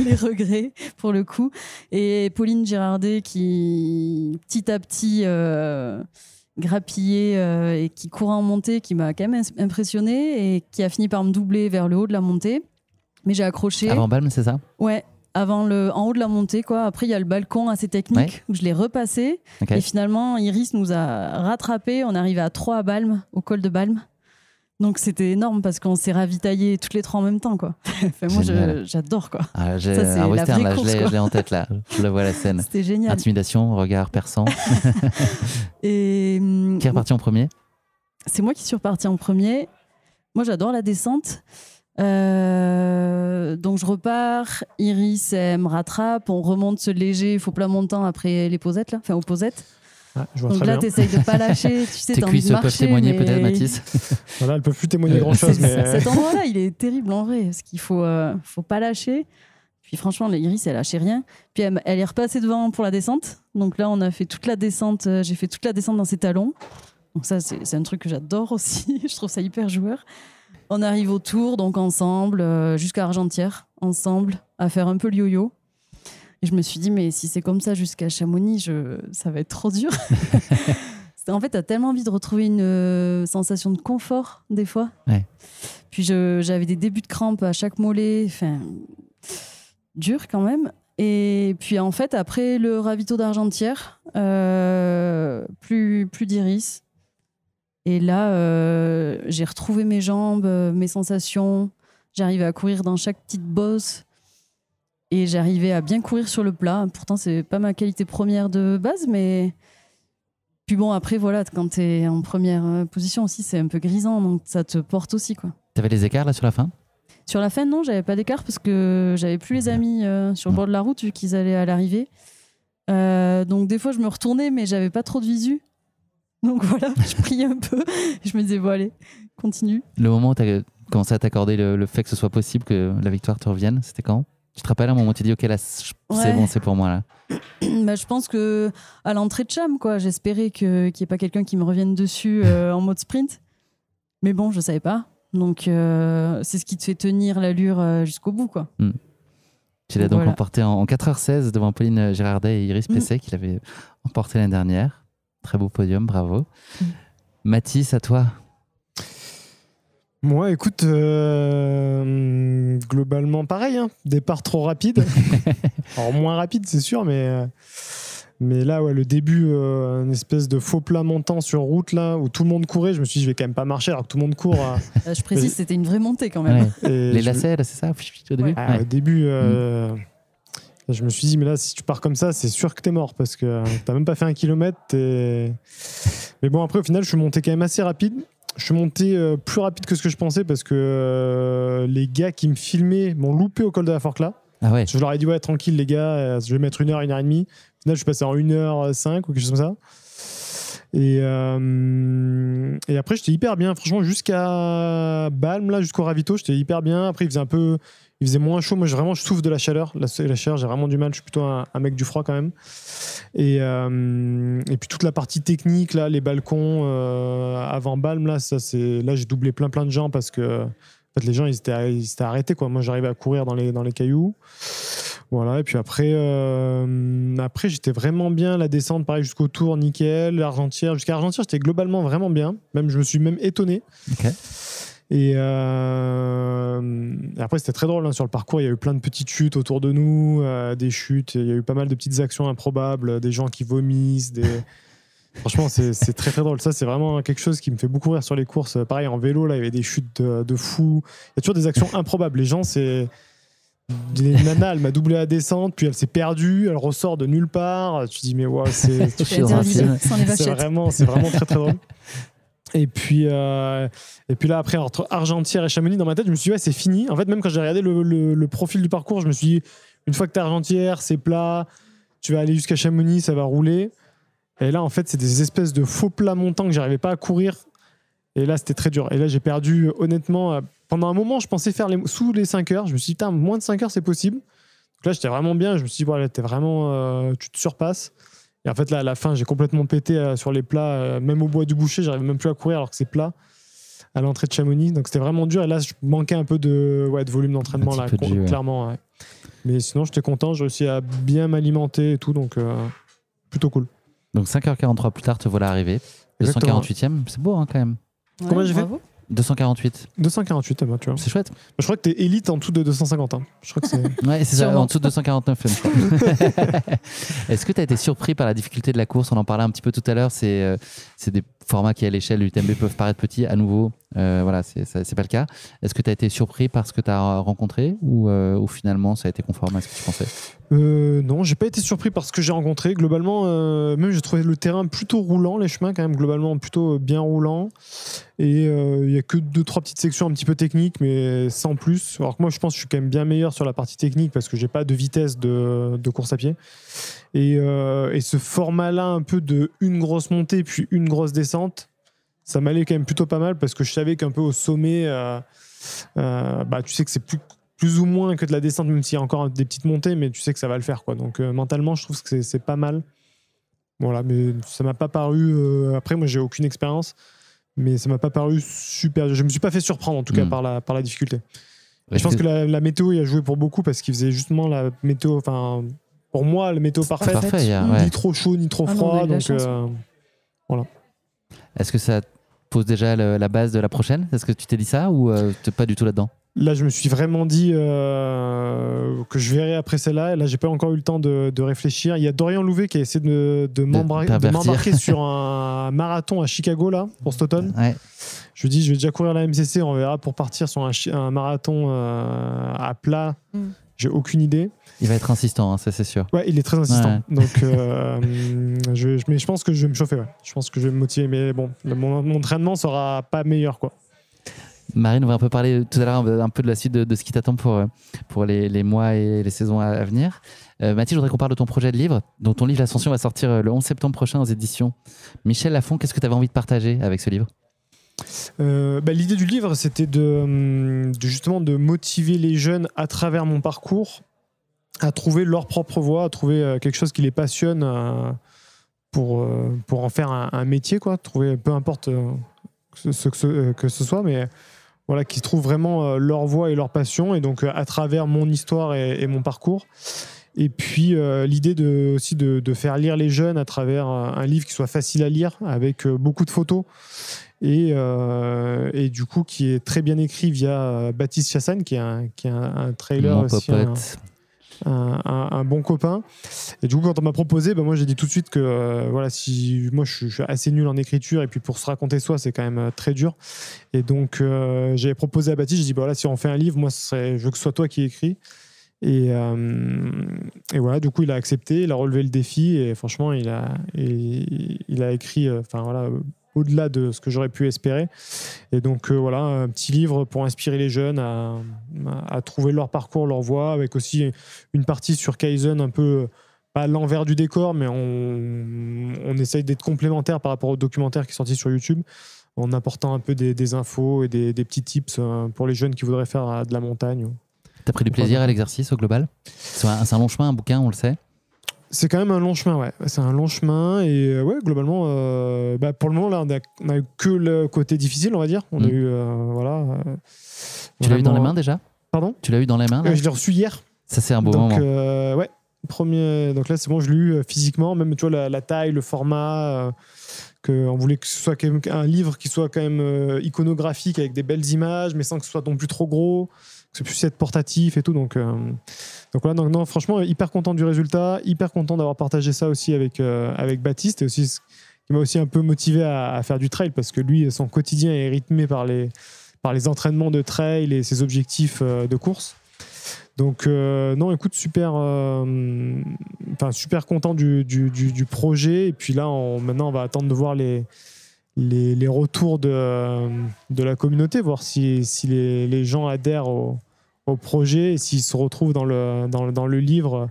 les regrets pour le coup. Et Pauline Girardet qui, petit à petit, grappillait et qui courait en montée, qui m'a quand même impressionnée et qui a fini par me doubler vers le haut de la montée. Mais j'ai accroché. Avant Balme, c'est ça ? Ouais. En haut de la montée, quoi. Après, il y a le balcon assez technique où je l'ai repassé. Okay. Et finalement, Iris nous a rattrapés. On est arrivé à 3 à Balme, au col de Balme. Donc, c'était énorme parce qu'on s'est ravitaillés toutes les 3 en même temps, quoi. Enfin, moi, j'adore, quoi. Ça, c'est la vraie course, je l'ai en tête, là. Je la vois la scène. C'était génial. Intimidation, regard perçant. Et qui est reparti en premier ? C'est moi qui suis reparti en premier. Moi, j'adore la descente. Donc je repars, Iris elle me rattrape, on remonte ce léger faux plat montant après les posettes là, enfin aux posettes. Ah, donc là t'essayes de pas lâcher, tu sais, tes cuisses peuvent témoigner peut-être, Mathis. Voilà, elles peuvent plus témoigner grand chose. Mais... Cet endroit-là il est terrible en vrai, parce qu'il faut pas lâcher. Puis franchement Iris elle lâchait rien. Puis elle est repassée devant pour la descente. Donc là on a fait toute la descente, j'ai fait toute la descente dans ses talons. Donc ça c'est un truc que j'adore aussi. Je trouve ça hyper joueur. On arrive au tour, donc ensemble, jusqu'à Argentière, ensemble, à faire un peu le yo-yo. Et je me suis dit, mais si c'est comme ça jusqu'à Chamonix, ça va être trop dur. En fait, t'as tellement envie de retrouver une sensation de confort, des fois. Ouais. Puis j'avais des débuts de crampes à chaque mollet, enfin, dur quand même. Et puis en fait, après le ravito d'Argentière, plus d'Iris. Et là, j'ai retrouvé mes jambes, mes sensations. J'arrivais à courir dans chaque petite bosse. Et j'arrivais à bien courir sur le plat. Pourtant, c'est pas ma qualité première de base, mais... Puis bon, après, voilà, quand t'es en première position aussi, c'est un peu grisant, donc ça te porte aussi, quoi. T'avais des écarts, là, sur la fin ? Sur la fin, non, j'avais pas d'écart parce que j'avais plus les amis sur le bord de la route, vu qu'ils allaient à l'arrivée. Donc des fois, je me retournais, mais j'avais pas trop de visu. Donc voilà, je priais un peu. Je me disais, bon allez, continue. Le moment où tu as commencé à t'accorder le fait que ce soit possible, que la victoire te revienne, c'était quand ? Tu te rappelles un moment où tu t'es dit, ok, là, c'est bon, c'est pour moi, là. Je pense qu'à l'entrée de Cham, quoi, j'espérais qu'il n'y ait pas quelqu'un qui me revienne dessus en mode sprint. Mais bon, je ne savais pas. Donc, c'est ce qui te fait tenir l'allure jusqu'au bout, quoi. Tu l'as donc emporté en 4h16 devant Pauline Girardet et Iris Pesset, qui l'avaient emporté l'année dernière. Très beau podium, bravo. Mathis, à toi. Moi, écoute, globalement pareil, hein. Départ trop rapide. Alors moins rapide, c'est sûr, mais là, ouais, le début, une espèce de faux plat montant sur route là, où tout le monde courait. Je me suis dit, je vais quand même pas marcher alors que tout le monde court. Je précise, c'était une vraie montée quand même. Ouais. Les lacets, là, c'est ça, au début. Au début. Je me suis dit, mais là, si tu pars comme ça, c'est sûr que t'es mort parce que t'as même pas fait 1 kilomètre. Mais bon, après, au final, je suis monté quand même assez rapide. Je suis monté plus rapide que ce que je pensais parce que les gars qui me filmaient m'ont loupé au col de la Forclaz. Ah ouais. Je leur ai dit, ouais, tranquille, les gars, je vais mettre 1h, 1h30. Au final, je suis passé en 1h05 ou quelque chose comme ça. Et après, j'étais hyper bien. Franchement, jusqu'à Balme, là, jusqu'au ravito, j'étais hyper bien. Après, il faisait moins chaud. Moi, je souffre de la chaleur. La chaleur, j'ai vraiment du mal. Je suis plutôt un mec du froid quand même. Et puis toute la partie technique, là, les balcons avant Balme, là, là, j'ai doublé plein de gens parce que en fait, les gens, ils étaient arrêtés, quoi. Moi, j'arrivais à courir dans les cailloux. Voilà. Et puis après, j'étais vraiment bien. La descente, pareil, jusqu'au tour, nickel. Argentière, jusqu'à Argentière, j'étais globalement vraiment bien. Je me suis même étonné. Okay. Et après, c'était très drôle, hein. Sur le parcours, il y a eu plein de petites chutes autour de nous, des chutes, il y a eu pas mal de petites actions improbables, des gens qui vomissent. Franchement, c'est très très drôle. Ça, c'est vraiment quelque chose qui me fait beaucoup rire sur les courses. Pareil, en vélo, là, il y avait des chutes de fou. Il y a toujours des actions improbables. Les gens, des nanas, elle m'a doublé la descente, puis elle s'est perdue, elle ressort de nulle part. Tu te dis, mais wow, c'est C'est interdit, sans les vachettes. c'est vraiment très très drôle. Et puis là, après, entre Argentière et Chamonix, dans ma tête, je me suis dit, ouais, c'est fini. En fait, même quand j'ai regardé le profil du parcours, je me suis dit, une fois que t'es Argentière, c'est plat, tu vas aller jusqu'à Chamonix, ça va rouler. Et là, en fait, c'est des espèces de faux plats montants que j'arrivais pas à courir. Et là, c'était très dur. Et là, j'ai perdu, honnêtement, pendant un moment, je pensais faire sous les 5 heures. Je me suis dit, putain, moins de 5 heures, c'est possible. Donc là, j'étais vraiment bien. Je me suis dit, voilà, t'es vraiment, tu te surpasses. Et en fait, là, à la fin, j'ai complètement pété sur les plats. Même au bois du boucher, j'arrivais même plus à courir alors que c'est plat à l'entrée de Chamonix. Donc, c'était vraiment dur. Et là, je manquais un peu de volume d'entraînement, là, clairement. Ouais. Mais sinon, j'étais content. J'ai réussi à bien m'alimenter et tout. Donc, plutôt cool. Donc, 5h43 plus tard, te voilà arrivé. 248e, c'est beau, hein, quand même. Ouais, combien j'ai fait? 248. 248, bah, tu vois. C'est chouette. Je crois que t'es élite en dessous de 250. Hein. Je crois que c'est... Ouais, c'est ça, en dessous de 249. Est-ce que tu as été surpris par la difficulté de la course? On en parlait un petit peu tout à l'heure. C'est des formats qui, à l'échelle de l'UTMB, peuvent paraître petits. À nouveau, voilà, c'est pas le cas. Est-ce que tu as été surpris par ce que tu as rencontré ou finalement ça a été conforme à ce que tu pensais? Non, j'ai pas été surpris par ce que j'ai rencontré. Globalement, même j'ai trouvé le terrain plutôt roulant, les chemins quand même globalement plutôt bien roulants. Et il y a que 2-3 petites sections un petit peu techniques, mais sans plus. Alors que moi, je pense que je suis quand même bien meilleur sur la partie technique parce que j'ai pas de vitesse de course à pied. Et ce format-là, un peu de une grosse montée puis une grosse descente, ça m'allait quand même plutôt pas mal parce que je savais qu'un peu au sommet, tu sais que c'est plus ou moins que de la descente, même s'il y a encore des petites montées, mais tu sais que ça va le faire, quoi. Donc mentalement, je trouve que c'est pas mal. Voilà, mais ça m'a pas paru. Après, moi, j'ai aucune expérience, mais ça m'a pas paru super. Je me suis pas fait surprendre en tout cas par la difficulté. Et je pense que la météo y a joué pour beaucoup parce qu'il faisait justement la météo. Enfin, pour moi, la météo parfaite. Ni trop chaud, ni trop froid. Donc voilà. Est-ce que ça pose déjà la base de la prochaine? Est-ce que tu t'es dit ça ou t'es pas du tout là-dedans? Là, je me suis vraiment dit que je verrai après celle-là. Et là, j'ai pas encore eu le temps de réfléchir. Il y a Dorian Louvet qui a essayé de m'embarquer sur un marathon à Chicago là, pour cet automne. Ouais. Je lui dis, je vais déjà courir la MCC, on verra pour partir sur un marathon à plat. J'ai aucune idée. Il va être insistant, hein, ça c'est sûr. Ouais, il est très insistant. Ouais. Donc, mais je pense que je vais me chauffer. Ouais. Je pense que je vais me motiver. Mais bon, mon entraînement sera pas meilleur, quoi. Marine, on va un peu parler tout à l'heure un peu de la suite de ce qui t'attend pour les mois et les saisons à venir. Mathilde, je voudrais qu'on parle de ton projet de livre. Donc, ton livre L'Ascension va sortir le 11 septembre prochain aux éditions Michel Lafon. Qu'est-ce que tu avais envie de partager avec ce livre? L'idée du livre, c'était justement de motiver les jeunes à travers mon parcours à trouver leur propre voie, à trouver quelque chose qui les passionne pour en faire un métier, quoi. Trouver, peu importe que ce soit, mais voilà, qui trouvent vraiment leur voie et leur passion, et donc à travers mon histoire et mon parcours. Et puis l'idée aussi de faire lire les jeunes à travers un livre qui soit facile à lire, avec beaucoup de photos, et du coup qui est très bien écrit via Baptiste Chassagne, qui est un trailer mon aussi, un bon copain. Et du coup, quand on m'a proposé, moi j'ai dit tout de suite que voilà, si moi je suis assez nul en écriture, et puis pour se raconter soi, c'est quand même très dur. Et donc j'avais proposé à Baptiste, j'ai dit voilà, si on fait un livre, moi je veux que ce soit toi qui écris. Et voilà, du coup il a accepté, il a relevé le défi, et franchement il a écrit, au-delà de ce que j'aurais pu espérer. Et donc voilà, un petit livre pour inspirer les jeunes à trouver leur parcours, leur voie, avec aussi une partie sur Kaizen, un peu pas l'envers du décor, mais on essaye d'être complémentaire par rapport au documentaire qui est sorti sur YouTube, en apportant un peu des infos et des petits tips pour les jeunes qui voudraient faire de la montagne. T'as pris du plaisir à l'exercice au global? C'est un long chemin, un bouquin, on le sait. C'est quand même un long chemin, ouais. C'est un long chemin, et ouais, globalement, pour le moment, là, on a eu que le côté difficile, on va dire. On a eu, voilà. Tu l'as eu dans les mains déjà? Pardon? Tu l'as eu dans les mains là? Je l'ai reçu hier. Ça, c'est un beau moment. Ouais. Donc là, c'est bon, je l'ai eu physiquement, même tu vois la taille, le format. On voulait que ce soit quand même un livre qui soit quand même iconographique, avec des belles images, mais sans que ce soit non plus trop gros, que ce puisse être portatif et tout. Donc voilà, non, franchement, hyper content du résultat, hyper content d'avoir partagé ça aussi avec Baptiste, et aussi ce qui m'a aussi un peu motivé à faire du trail, parce que lui, son quotidien est rythmé par les entraînements de trail et ses objectifs de course. Donc, non, écoute, super content du projet. Et puis là, maintenant, on va attendre de voir les retours de la communauté, voir si les gens adhèrent au projet et s'ils se retrouvent dans le livre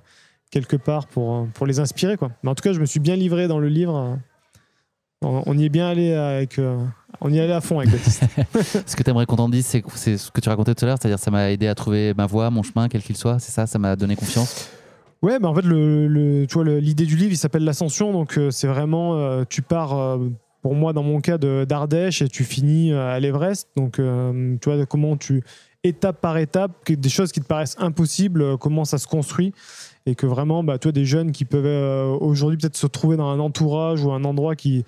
quelque part pour les inspirer, quoi. Mais en tout cas, je me suis bien livré dans le livre. On y est bien allé on y est allé à fond avec Baptiste. Ce que tu aimerais qu'on t'en dise, c'est ce que tu racontais tout à l'heure, c'est-à-dire ça m'a aidé à trouver ma voie, mon chemin, quel qu'il soit, c'est ça m'a donné confiance. Ouais, en fait, tu vois, l'idée du livre, il s'appelle l'Ascension, donc c'est vraiment, tu pars, pour moi, dans mon cas, d'Ardèche et tu finis à l'Everest. Donc, tu vois, comment étape par étape, des choses qui te paraissent impossibles, comment ça se construit. Et que vraiment, tu as des jeunes qui peuvent aujourd'hui peut-être se trouver dans un entourage ou un endroit qui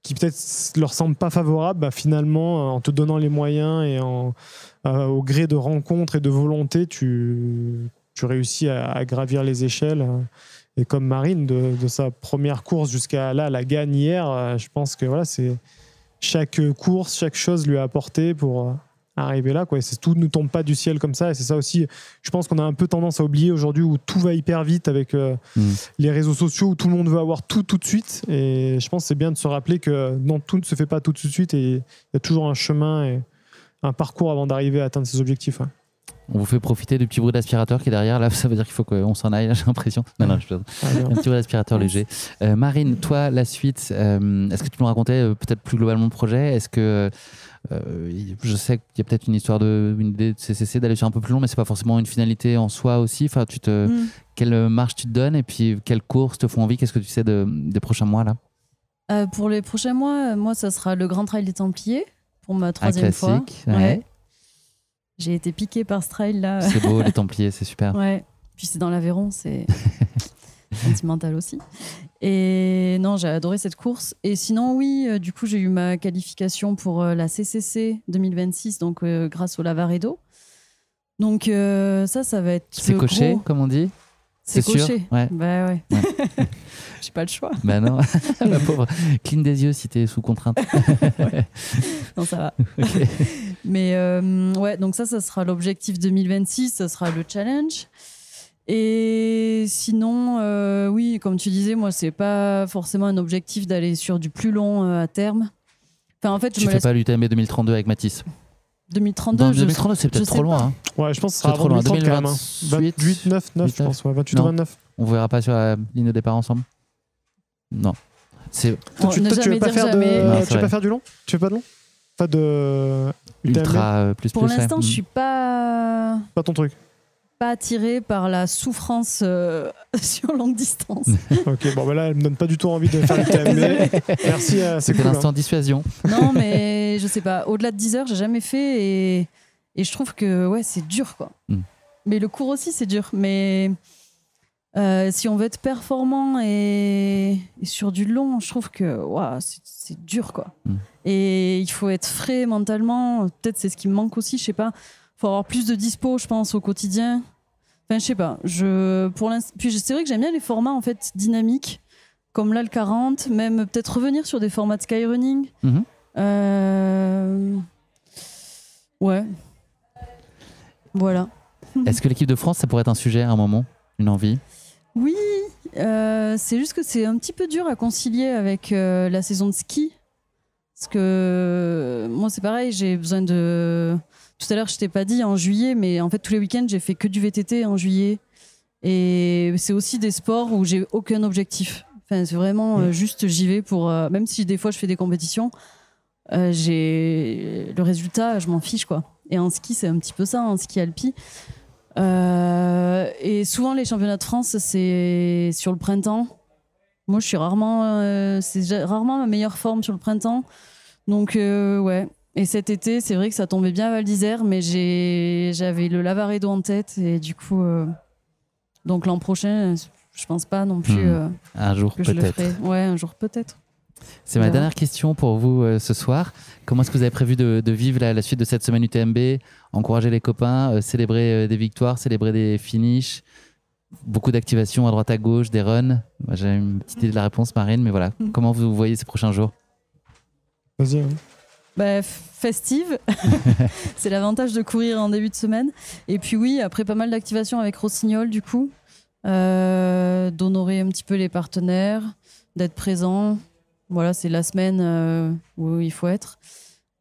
peut-être leur semble pas favorable, finalement, en te donnant les moyens et au gré de rencontres et de volonté, tu réussis à gravir les échelles. Et comme Marine, de sa première course jusqu'à là, la gagne hier, je pense que voilà, c'est chaque course, chaque chose lui a apporté pour arriver là, quoi. Et tout ne tombe pas du ciel comme ça. Et c'est ça aussi, je pense qu'on a un peu tendance à oublier aujourd'hui, où tout va hyper vite avec les réseaux sociaux, où tout le monde veut avoir tout de suite. Et je pense que c'est bien de se rappeler que non, tout ne se fait pas tout de suite et il y a toujours un chemin et un parcours avant d'arriver à atteindre ses objectifs. Ouais. On vous fait profiter du petit bruit d'aspirateur qui est derrière. Là, ça veut dire qu'il faut qu'on s'en aille, j'ai l'impression. Non, un petit bruit d'aspirateur léger. Marine, toi, la suite, est-ce que tu nous racontais peut-être plus globalement le projet ? Est-ce que je sais qu'il y a peut-être une idée de CCC d'aller sur un peu plus long, mais c'est pas forcément une finalité en soi aussi. Enfin, quelle marche tu te donnes et puis quelles courses te font envie ? Qu'est-ce que tu sais des prochains mois là ? Pour les prochains mois, moi, ça sera le Grand Trail des Templiers pour ma 3e fois. Ouais. J'ai été piquée par ce trail là. C'est beau, les Templiers, c'est super. Ouais. Puis c'est dans l'Aveyron, c'est sentimental aussi. Et non, j'ai adoré cette course. Et sinon, oui, du coup, j'ai eu ma qualification pour la CCC 2026, donc grâce au Lavaredo. Donc ça va être. C'est coché, comme on dit. C'est coché. Sûr ouais. Bah ouais. J'ai pas le choix. Bah non, ma pauvre. Cligne des yeux si t'es sous contrainte. Ouais. Non, ça va. Okay. Mais ouais, donc ça sera l'objectif 2026, ça sera le challenge. Et sinon, oui, comme tu disais, moi, c'est pas forcément un objectif d'aller sur du plus long à terme. Enfin, en fait, tu fais pas l'UTMB 2032 avec Mathis 2032, 2032, c'est peut-être trop loin. Hein. Ouais, je pense que ça sera trop loin. 28, 9, je pense. Ouais, 28 ou 29. On verra pas sur la ligne de départ ensemble. Non. Tu veux pas faire du long ? Tu fais pas de long ? Pas de ultra plus. Pour l'instant, je suis pas ton truc. Pas attirée par la souffrance sur longue distance. Ok, bon, là, elle me donne pas du tout envie de faire l'UTMB. Merci, c'est cool. L'instant dissuasion. Non, mais je sais pas. Au-delà de 10 heures, j'ai jamais fait et je trouve que ouais, c'est dur, quoi. Mais le cours aussi, c'est dur. Mais si on veut être performant et sur du long, je trouve que c'est dur, quoi. Et il faut être frais mentalement. Peut-être c'est ce qui me manque aussi, je sais pas. Faut avoir plus de dispo, je pense, au quotidien. Enfin, je sais pas. Puis c'est vrai que j'aime bien les formats en fait dynamiques, comme là le 40, même peut-être revenir sur des formats de skyrunning. Ouais. Voilà. Est-ce que l'équipe de France, ça pourrait être un sujet à un moment, une envie ? Oui, c'est juste que c'est un petit peu dur à concilier avec la saison de ski. Parce que moi, c'est pareil, j'ai besoin de... Tout à l'heure, je t'ai pas dit en juillet, mais en fait, tous les week-ends, j'ai fait que du VTT en juillet. Et c'est aussi des sports où j'ai aucun objectif. Enfin, c'est vraiment juste j'y vais pour... même si des fois, je fais des compétitions, le résultat, je m'en fiche, quoi. Et en ski, c'est un petit peu ça, en ski alpi. Et souvent, les championnats de France, c'est sur le printemps. Moi, je suis c'est rarement ma meilleure forme sur le printemps. Donc, ouais. Et cet été, c'est vrai que ça tombait bien à Val d'Isère, mais j'avais le Lavaredo en tête. Et du coup, donc l'an prochain, je pense pas non plus un jour que peut-être. Je le ferai. Ouais, un jour peut-être. C'est ma dernière question pour vous ce soir. Comment est-ce que vous avez prévu de vivre la suite de cette semaine UTMB ? Encourager les copains, célébrer des victoires, célébrer des finishes, beaucoup d'activations à droite à gauche, des runs. Moi, j'ai une petite idée de la réponse, Marine, mais voilà. Comment vous voyez ces prochains jours ? Vas-y. Festive. C'est l'avantage de courir en début de semaine. Et puis oui, après pas mal d'activations avec Rossignol, du coup. D'honorer un petit peu les partenaires, d'être présent. Voilà, c'est la semaine où il faut être.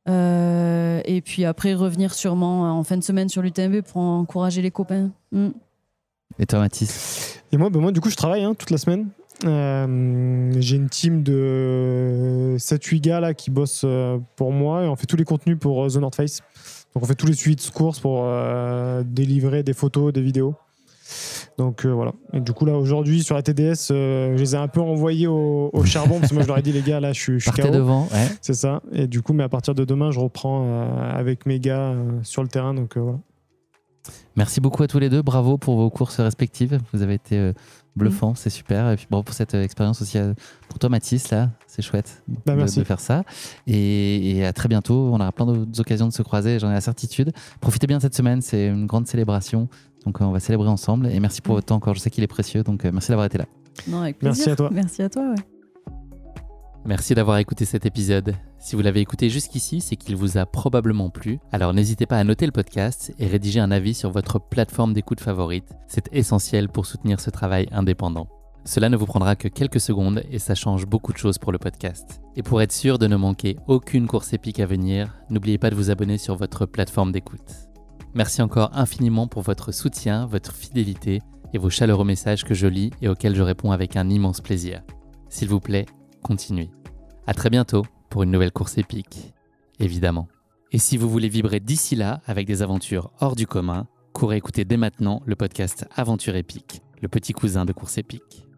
Et puis après, revenir sûrement en fin de semaine sur l'UTMB pour encourager les copains. Et toi, Mathis? Et moi, du coup, je travaille toute la semaine. J'ai une team de 7-8 gars là, qui bossent pour moi et on fait tous les contenus pour The North Face. Donc on fait tous les suivis de courses pour délivrer des photos, des vidéos. Donc voilà. Et du coup là aujourd'hui sur la TDS, je les ai un peu envoyés au charbon parce que moi je leur ai dit les gars là je suis Partez KO. devant, ouais. C'est ça. Et du coup mais à partir de demain je reprends avec mes gars sur le terrain. Donc voilà. Merci beaucoup à tous les deux. Bravo pour vos courses respectives. Vous avez été bluffants, c'est super. Et puis bravo pour cette expérience aussi pour toi, Mathis. Là, c'est chouette de faire ça. Et à très bientôt. On aura plein d'autres occasions de se croiser, j'en ai la certitude. Profitez bien de cette semaine, c'est une grande célébration. Donc on va célébrer ensemble. Et merci pour votre temps encore. Je sais qu'il est précieux, donc merci d'avoir été là. Non, avec plaisir. Merci à toi. Merci à toi, ouais. Merci d'avoir écouté cet épisode. Si vous l'avez écouté jusqu'ici, c'est qu'il vous a probablement plu. Alors n'hésitez pas à noter le podcast et rédiger un avis sur votre plateforme d'écoute favorite. C'est essentiel pour soutenir ce travail indépendant. Cela ne vous prendra que quelques secondes et ça change beaucoup de choses pour le podcast. Et pour être sûr de ne manquer aucune course épique à venir, n'oubliez pas de vous abonner sur votre plateforme d'écoute. Merci encore infiniment pour votre soutien, votre fidélité et vos chaleureux messages que je lis et auxquels je réponds avec un immense plaisir. S'il vous plaît, continuez. À très bientôt pour une nouvelle course épique, évidemment. Et si vous voulez vibrer d'ici là avec des aventures hors du commun, courez écouter dès maintenant le podcast Aventure épique, le petit cousin de Course épique.